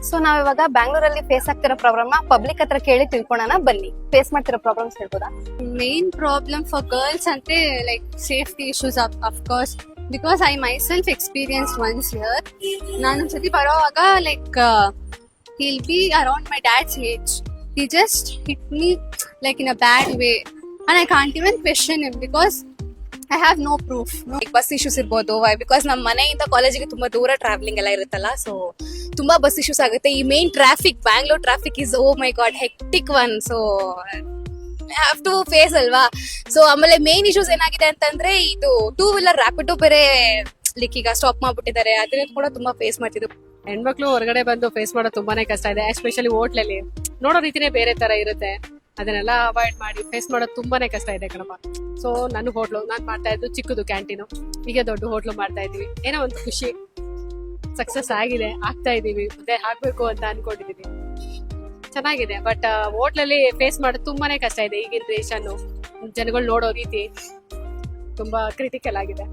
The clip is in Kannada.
ಸೊ ನಾವಿವಾಗ ಬ್ಯಾಂಗ್ಳೂರಲ್ಲಿ ಫೇಸ್ ಆಗ್ತಿರೋ ಪ್ರಾಬ್ಲಮ್ ನ ಪಬ್ಲಿಕ್ ಹತ್ರ ಕೇಳಿ ತಿಳ್ಕೊಳ್ಳೋಣ ಬನ್ನಿ. ಫೇಸ್ ಮಾಡ್ತಿರೋ ಪ್ರಾಬ್ಲಮ್ಸ್ ಹೇಳ್ಬೋದಾ? Main problem for girls ante like safety issues of course, because I myself experienced once here. ನಾನು ಸತಿ ಬರೋವಾಗ like he'll be around my dad's age. He just hit me like in a bad way and I can't even question him because I have no proof. Bus issues ಇರ್ಬೋದು, ಬಿಕಾಸ್ ನಮ್ಮ ಮನೆಯಿಂದ ಕಾಲೇಜಿಗೆ ತುಂಬಾ ದೂರ ಟ್ರಾವೆಲಿಂಗ್ ಎಲ್ಲ ಇರುತ್ತಲ್ಲ, ಸೊ ತುಂಬಾ ಬಸ್ ಇಶ್ಯೂಸ್ ಆಗುತ್ತೆ. ಈ main traffic, Bangalore traffic is oh my God hectic one. So have to face ಅಲ್ವಾ. ಸೊ ಆಮೇಲೆ ಮೇನ್ ಇಶ್ಯೂಸ್ ಏನಾಗಿದೆ ಅಂತಂದ್ರೆ ಇದು 2-wheeler ರ್ಯಾಪಿಡೋ ಬೇರೆ ಲೈಕ್ ಈಗ ಸ್ಟಾಪ್ ಮಾಡ್ಬಿಟ್ಟಿದ್ದಾರೆ, ಅದನ್ನ ಕೂಡ ತುಂಬಾ ಫೇಸ್ ಮಾಡ್ತಿದ್ರು. ಹೆಣ್ಮಕ್ಳು ಹೊರಗಡೆ ಬಂದು ಫೇಸ್ ಮಾಡೋದು ತುಂಬಾನೇ ಕಷ್ಟ ಇದೆ. ಎಸ್ಪೆಷಲಿ ಹೋಟ್ಲಲ್ಲಿ ನೋಡೋ ರೀತಿನೇ ಬೇರೆ ತರ ಇರುತ್ತೆ. ಅದನ್ನೆಲ್ಲ ಅವಾಯ್ಡ್ ಮಾಡಿ ಫೇಸ್ ಮಾಡೋದು ತುಂಬಾನೇ ಕಷ್ಟ ಇದೆ ಕಣಪ್ಪ. ಸೊ ನನ್ನ ಹೋಟ್ಲು ನಾನ್ ಮಾಡ್ತಾ ಇದ್ದು ಚಿಕ್ಕದು ಕ್ಯಾಂಟೀನು, ಈಗ ದೊಡ್ಡ ಹೋಟ್ಲು ಮಾಡ್ತಾ ಇದೀವಿ. ಏನೋ ಒಂದು ಖುಷಿ, ಸಕ್ಸಸ್ ಆಗಿದೆ, ಆಗ್ತಾ ಇದೀವಿ, ಮತ್ತೆ ಆಗ್ಬೇಕು ಅಂತ ಅನ್ಕೊಂಡಿದೀವಿ. ಚೆನ್ನಾಗಿದೆ. ಬಟ್ ಹೋಟ್ಲಲ್ಲಿ ಫೇಸ್ ಮಾಡೋದು ತುಂಬಾನೇ ಕಷ್ಟ ಇದೆ. ಈಗಿನ ರೇಷನ್ನು ಜನಗಳು ನೋಡೋ ರೀತಿ ತುಂಬಾ ಕ್ರಿಟಿಕಲ್ ಆಗಿದೆ.